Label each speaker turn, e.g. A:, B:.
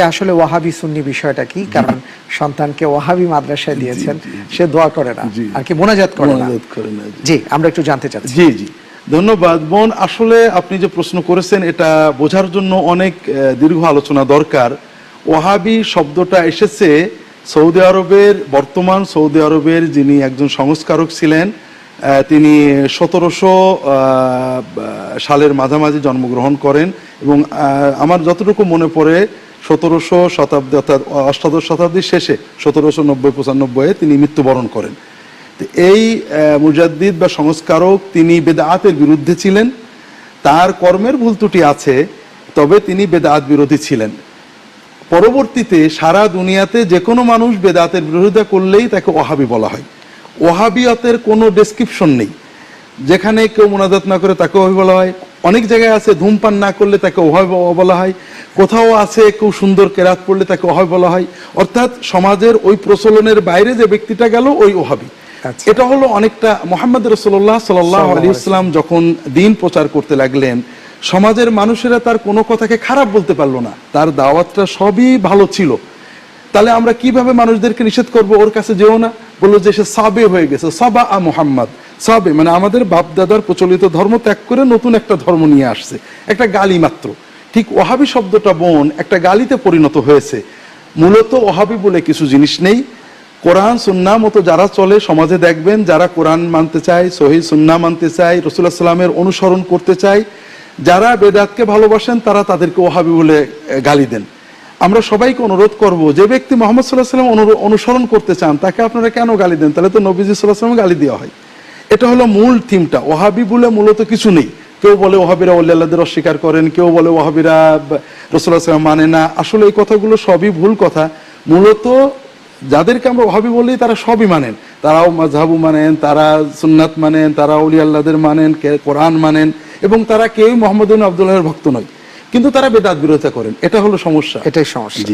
A: আসলে ওয়াহাবি সুন্নি বিষয়টা কি? কারণ সন্তানকে ওয়াহাবি মাদ্রাসায় দিয়েছেন, সে দোয়া করে না আর কি মোনাজাত করে না। জি, আমরা একটু জানতে চাচ্ছি।
B: জি জি, ধন্যবাদ বোন। আসলে আপনি যে প্রশ্ন করেছেন এটা বোঝার জন্য অনেক দীর্ঘ আলোচনা দরকার। ওয়াহাবি শব্দটা এসেছে সৌদি আরবের, বর্তমান সৌদি আরবের যিনি একজন সংস্কারক ছিলেন, তিনি 1700 সালের মাঝামাঝি জন্মগ্রহণ করেন এবং আমার যতটুকু মনে পড়ে 1700 শতাব্দী অর্থাৎ অষ্টাদশ শতাব্দীর শেষে 1790-95 তিনি মৃত্যুবরণ করেন। এই মুজাদ্দিদ বা সংস্কারক তিনি বেদাতের বিরুদ্ধে ছিলেন। তার কর্মের ভুল ত্রুটি আছে, তবে তিনি বেদাত বিরোধী ছিলেন। পরবর্তীতে সারা দুনিয়াতে যে কোনো মানুষ বেদাতের বিরোধিতা করলেই তাকে ওয়াহাবি বলা হয়। ওয়াহাবিয়তের কোনো ডেসক্রিপশন নেই। যেখানে কেউ মুনাজাত না করে তাকে ওয়াহাবি বলা হয়। অনেক জায়গায় আছে ধূমপান না করলে তাকে ওয়াহাবি বলা হয়। কোথাও আছে কেউ সুন্দর কেরাত পড়লে তাকে ওয়াহাবি বলা হয়। অর্থাৎ সমাজের ওই প্রচলনের বাইরে যে ব্যক্তিটা গেল ওই ওয়াহাবি। এটা হলো অনেকটা মুহাম্মদ রাসূলুল্লাহ সাল্লাল্লাহু আলাইহি ওয়াসাল্লাম যখন দ্বীন প্রচার করতে লাগলেন, সমাজের মানুষেরা তার কোনো কথাকে খারাপ বলতে পারলো না। তার দাওয়াতটা সবই ভালো ছিল। তাহলে আমরা কিভাবে মানুষদেরকে নিষেধ করব ওর কাছে যেও না? বললো যে সে সাবে হয়ে গেছে, সাবা আ মুহাম্মদ। সাবে মানে আমাদের বাপ দাদার প্রচলিত ধর্ম ত্যাগ করে নতুন একটা ধর্ম নিয়ে আসছে, একটা গালি মাত্র। ঠিক ওয়াহাবি শব্দটা বোন একটা গালিতে পরিণত হয়েছে। মূলত ওয়াহাবি বলে কিছু জিনিস নেই। কোরআন সুন্নাহ মতো যারা চলে সমাজে দেখবেন, যারা কোরআন মানতে চায়, সহিহ সুন্নাহ মানতে চায়, রাসূলুল্লাহ সাল্লামের অনুসরণ করতে চায়, যারা বেদাতকে ভালোবাসেন তারা তাদেরকে ওয়াহাবি বলে গালি দেন। আমরা সবাইকে অনুরোধ করব, যে ব্যক্তি মুহাম্মদ সাল্লাল্লাহু আলাইহি ওয়াসাল্লাম অনুসরণ করতে চান তাকে আপনারা কেন গালি দেন? তাহলে তো নবীজি সাল্লাল্লাহু আলাইহি ওয়াসাল্লাম গালি দেওয়া হয়। এটা হলো মূল থিমটা। ওয়াহাবি বলে মূলত কিছু নেই। কেউ বলে ওয়াহাবিরা ওলিয়াল্লাহদের অস্বীকার করেন, কেউ বলে ওয়াহাবিরা রাসূলুল্লাহ সাল্লাল্লাহু আলাইহি ওয়াসাল্লাম মানে না। আসলে এই কথাগুলো সবই ভুল কথা। মূলত যাদেরকে আমরা ওয়াহাবি বলি তারা সবই মানেন। তারাও মাযহাবু মানেন, তারা সুন্নাত মানেন, তারা ওলিয়াল্লাহদের মানেন, কোরআন মানেন, এবং তারা কেউই মুহাম্মদ ইবনে আব্দুল্লাহর ভক্ত নয়। কিন্তু তারা বেদাত বিরোধিতা করেন। এটা হলো সমস্যা।
A: এটাই সমস্যা।